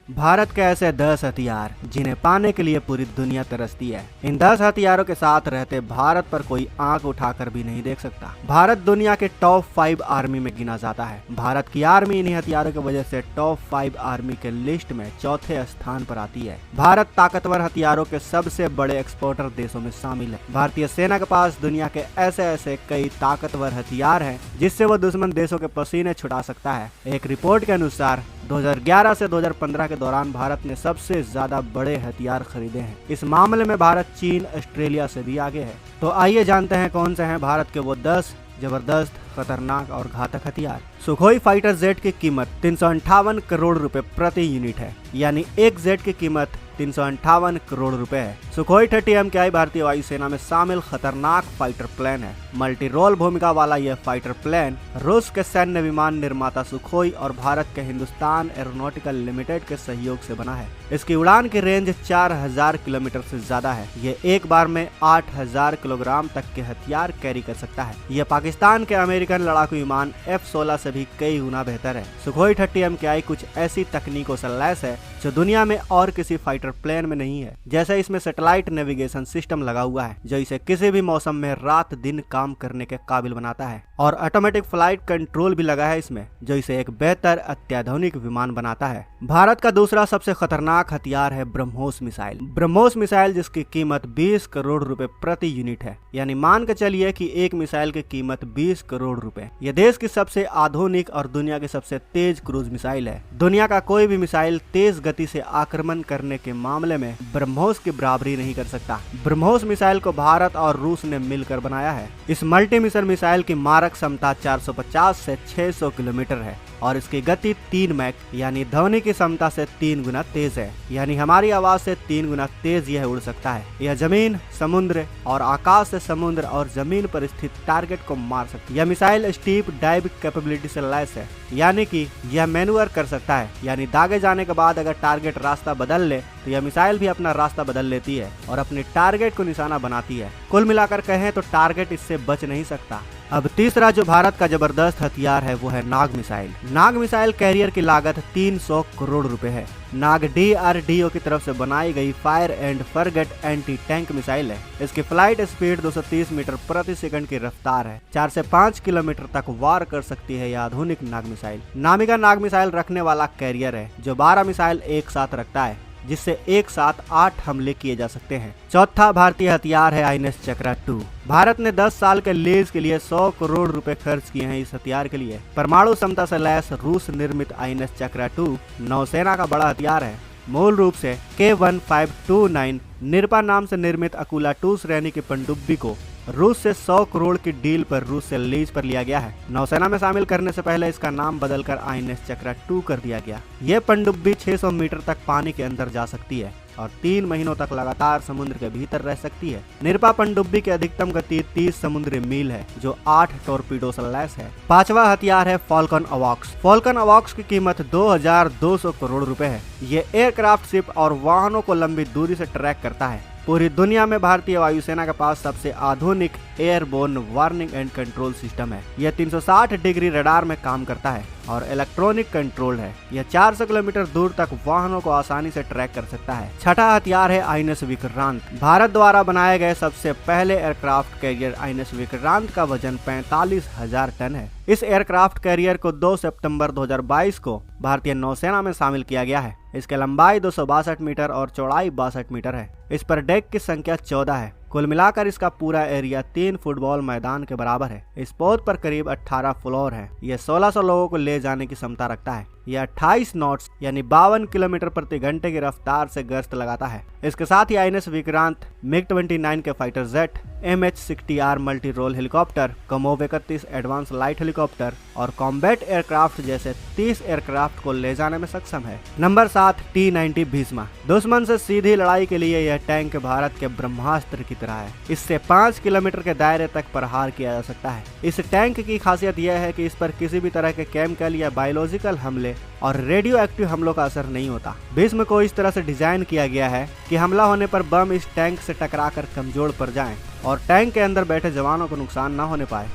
भारत के ऐसे 10 हथियार जिन्हें पाने के लिए पूरी दुनिया तरसती है। इन 10 हथियारों के साथ रहते भारत पर कोई आंख उठाकर भी नहीं देख सकता। भारत दुनिया के टॉप 5 आर्मी में गिना जाता है। भारत की आर्मी इन्हीं हथियारों की वजह से टॉप 5 आर्मी के लिस्ट में चौथे स्थान पर आती है। भारत ताकतवर हथियारों के सबसे बड़े एक्सपोर्टर देशों में शामिल है। भारतीय सेना के पास दुनिया के ऐसे कई ताकतवर हथियार हैं जिससे वो दुश्मन देशों के पसीने छुटा सकता है। एक रिपोर्ट के अनुसार 2011 से 2015 के दौरान भारत ने सबसे ज्यादा बड़े हथियार खरीदे हैं। इस मामले में भारत चीन, ऑस्ट्रेलिया से भी आगे है। तो आइए जानते हैं कौन से हैं भारत के वो 10 जबरदस्त, खतरनाक और घातक हथियार। सुखोई फाइटर जेट की कीमत 358 करोड़ रुपए प्रति यूनिट है, यानी एक जेट की कीमत 358 करोड़ रुपए है। सुखोई 30 MKI भारतीय वायुसेना में शामिल खतरनाक फाइटर प्लेन है। मल्टी रोल भूमिका वाला यह फाइटर प्लेन रूस के सैन्य विमान निर्माता सुखोई और भारत के हिंदुस्तान एरोनॉटिकल लिमिटेड के सहयोग से बना है। इसकी उड़ान की रेंज 4000 किलोमीटर से ज्यादा है। ये एक बार में 8000 किलोग्राम तक के हथियार कैरी कर सकता है। यह पाकिस्तान के अमेरिकन लड़ाकू विमान F-16 से भी कई गुना बेहतर है। सुखोई 30 MKI कुछ ऐसी तकनीकों से लैस है जो दुनिया में और किसी फाइटर प्लेन में नहीं है। जैसे इसमें सैटेलाइट नेविगेशन सिस्टम लगा हुआ है जो इसे किसी भी मौसम में रात दिन काम करने के काबिल बनाता है, और ऑटोमेटिक फ्लाइट कंट्रोल भी लगा है इसमें जो इसे एक बेहतर अत्याधुनिक विमान बनाता है। भारत का दूसरा सबसे खतरनाक हथियार है ब्रह्मोस मिसाइल। ब्रह्मोस मिसाइल जिसकी कीमत 20 करोड़ रुपए प्रति यूनिट है, यानी मान के चलिए कि एक मिसाइल की कीमत 20 करोड़ रुपए। यह देश की सबसे आधुनिक और दुनिया की सबसे तेज क्रूज मिसाइल है। दुनिया का कोई भी मिसाइल तेज गति से आक्रमण करने के मामले में ब्रह्मोस की बराबरी नहीं कर सकता। ब्रह्मोस मिसाइल को भारत और रूस ने मिलकर बनाया है। इस मल्टी मिशन मिसाइल की मारक क्षमता 450 से 600 किलोमीटर है और इसकी गति 3 मैक यानी ध्वनि की क्षमता से 3 गुना तेज है, यानी हमारी आवाज से 3 गुना तेज यह उड़ सकता है। यह जमीन, समुद्र और आकाश से समुद्र और जमीन पर स्थित टारगेट को मार सकती है। यह मिसाइल स्टीप डाइव कैपेबिलिटी से लैस है, यानी कि यह मैन्यूवर कर सकता है, यानी दागे जाने के बाद अगर टारगेट रास्ता बदल ले तो यह मिसाइल भी अपना रास्ता बदल लेती है और अपने टारगेट को निशाना बनाती है। कुल मिलाकर कहें तो टारगेट इससे बच नहीं सकता। अब तीसरा जो भारत का जबरदस्त हथियार है वो है नाग मिसाइल। नाग मिसाइल कैरियर की लागत 300 करोड़ रुपए है। नाग DRDO की तरफ से बनाई गई fire and forget anti tank missile है। इसकी फ्लाइट स्पीड 230 मीटर प्रति सेकंड की रफ्तार है। 4 से 5 किलोमीटर तक वार कर सकती है यह आधुनिक नाग मिसाइल। नामिका नाग मिसाइल रखने वाला कैरियर है जो 12 मिसाइल एक साथ रखता है, जिससे एक साथ 8 हमले किए जा सकते हैं। चौथा भारतीय हथियार है INS चक्रा 2। भारत ने 10 साल के लीज के लिए 100 करोड़ रुपए खर्च किए हैं इस हथियार के लिए। परमाणु क्षमता से लैस रूस निर्मित INS चक्रा 2 नौसेना का बड़ा हथियार है। मूल रूप से K-1529 निरपा नाम से निर्मित अकुला 2 श्रेणी की पनडुब्बी को रूस से 100 करोड़ की डील पर रूस से लीज पर लिया गया है। नौसेना में शामिल करने से पहले इसका नाम बदलकर INS चक्रा 2 कर दिया गया। ये पनडुब्बी 600 मीटर तक पानी के अंदर जा सकती है और 3 महीनों तक लगातार समुद्र के भीतर रह सकती है। निरपा पनडुब्बी की अधिकतम गति 30 समुद्री मील है जो 8 टॉर्पीडो से लैस है। पांचवा हथियार है फॉल्कन अवॉक्स। फॉल्कन अवॉक्स की कीमत 2200 करोड़ रुपए है। ये एयरक्राफ्ट, शिप और वाहनों को लंबी दूरी से ट्रैक करता है। पूरी दुनिया में भारतीय वायुसेना के पास सबसे आधुनिक airborne warning and control system है। यह 360 डिग्री रडार में काम करता है और इलेक्ट्रॉनिक कंट्रोल है। यह 400 किलोमीटर दूर तक वाहनों को आसानी से ट्रैक कर सकता है। छठा हथियार है INS विक्रांत। भारत द्वारा बनाए गए सबसे पहले एयरक्राफ्ट कैरियर INS विक्रांत का वजन 45,000 टन है। इस एयरक्राफ्ट कैरियर को 2 सितंबर 2022 को भारतीय नौसेना में शामिल किया गया है। इसकी लंबाई 262 मीटर और चौड़ाई 62 मीटर है। इस पर डेक की संख्या 14 है। कुल मिलाकर इसका पूरा एरिया 3 फुटबॉल मैदान के बराबर है। इस पोत पर करीब 18 फ्लोर है। यह 1600 लोगों को ले जाने की क्षमता रखता है। यह 28 नॉट्स यानी 52 किलोमीटर प्रति घंटे की रफ्तार से गश्त लगाता है। इसके साथ ही INS विक्रांत MiG-29 के fighter jet, MH-60R multi role helicopter, Kamov 31 advance light helicopter और कॉम्बैट एयरक्राफ्ट जैसे 30 एयरक्राफ्ट को ले जाने में सक्षम है। Number 7 T-90 Bhishma. दुश्मन से सीधी लड़ाई के लिए यह टैंक भारत के ब्रह्मास्त्र की तरह है। इससे 5 किलोमीटर के दायरे तक प्रहार किया जा सकता है। इस टैंक की खासियत यह है कि इस पर किसी भी तरह के केमिकल या बायोलॉजिकल हमले और रेडियो एक्टिव हमलों का असर नहीं होता। भीष्म को इस तरह से डिजाइन किया गया है कि हमला होने पर बम इस टैंक से टकराकर कमजोर पड़ जाएं और टैंक के अंदर बैठे जवानों को नुकसान न होने पाए।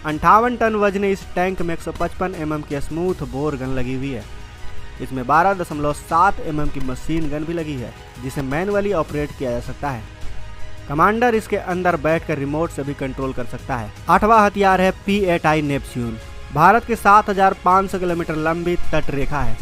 58 टन वजनी इस टैंक में 155 mm की स्मूथ बोर गन लगी हुई है। इसमें 12.7 mm की मशीन गन भी लगी है जिसे मैनुअली ऑपरेट किया जा सकता है। कमांडर इसके अंदर बैठकर रिमोट से भी कंट्रोल कर सकता है। 8वां हथियार है P-8I नेपच्यून। भारत की 7,500 किलोमीटर लंबी तट रेखा है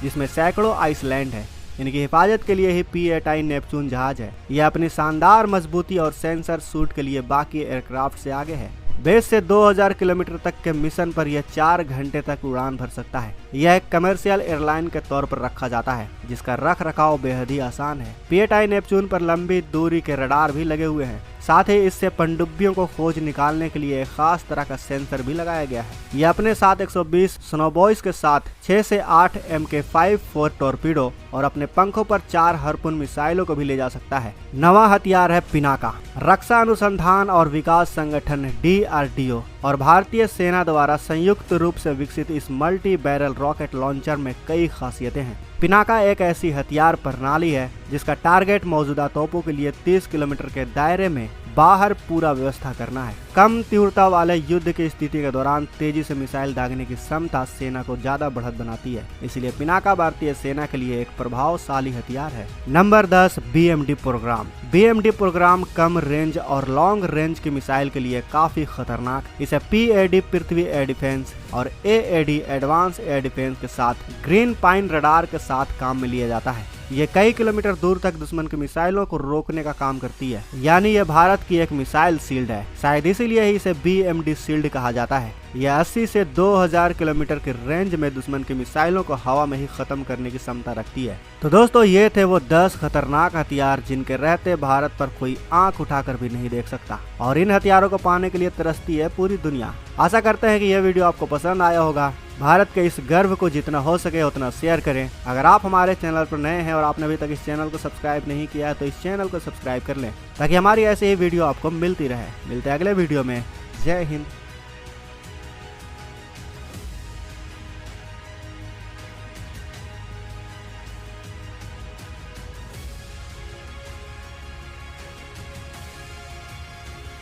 जिसमें सैकड़ों आइसलैंड है। इनकी हिफाजत के लिए ही P-8I नेपच्यून जहाज है। यह अपनी शानदार मजबूती और सेंसर सूट के लिए बाकी एयरक्राफ्ट से आगे है। बेस से 2000 किलोमीटर तक के मिशन पर यह 4 घंटे तक उड़ान भर सकता है। यह एक कमर्शियल एयरलाइन के तौर पर रखा जाता है जिसका रख रखाव बेहद ही आसान है। P-8I नेपच्यून पर लंबी दूरी के रडार भी लगे हुए हैं। साथ ही इससे पनडुब्बियों को खोज निकालने के लिए एक खास तरह का सेंसर भी लगाया गया है। यह अपने साथ 120 स्नोबॉयज के साथ 6 से 8 MK-54 टॉर्पीडो और अपने पंखों पर 4 हार्पून मिसाइलों को भी ले जा सकता है। 9वां हथियार है पिनाका। रक्षा अनुसंधान और विकास संगठन DRDO और भारतीय सेना द्वारा संयुक्त रूप से विकसित इस मल्टी बैरल रॉकेट लॉन्चर में कई खासियतें हैं। पिनाका एक ऐसी हथियार प्रणाली है जिसका टारगेट मौजूदा तोपों के लिए 30 किलोमीटर के दायरे में बाहर पूरा व्यवस्था करना है। कम तीव्रता वाले युद्ध की स्थिति के दौरान तेजी से मिसाइल दागने की क्षमता सेना को ज्यादा बढ़त बनाती है। इसलिए पिनाका भारतीय सेना के लिए एक प्रभावशाली हथियार है। Number 10 BMD programme. BMD programme कम रेंज और लॉन्ग रेंज की मिसाइल के लिए काफी खतरनाक। इसे PAD पृथ्वी एयर डिफेंस और AAD एडवांस एयर डिफेंस के साथ ग्रीन पाइन रडार के साथ काम में लिया जाता है। ये कई किलोमीटर दूर तक दुश्मन की मिसाइलों को रोकने का काम करती है, यानी यह भारत की एक मिसाइल शील्ड है। शायद इसीलिए ही इसे BMD शील्ड कहा जाता है। यह 80 से 2000 किलोमीटर की रेंज में दुश्मन की मिसाइलों को हवा में ही खत्म करने की क्षमता रखती है। तो दोस्तों ये थे वो 10 खतरनाक हथियार जिनके रहते भारत पर कोई आंख उठाकर भी नहीं देख सकता, और इन हथियारों को पाने के लिए तरसती है पूरी दुनिया। आशा करते हैं कि यह वीडियो आपको पसंद आया होगा। भारत के इस गर्व को जितना हो सके उतना शेयर करें। अगर आप हमारे चैनल पर नए हैं और आपने अभी तक इस चैनल को सब्सक्राइब नहीं किया है तो इस चैनल को सब्सक्राइब कर लें ताकि हमारी ऐसी ही वीडियो आपको मिलती रहे। मिलते हैं अगले वीडियो में। जय हिंद।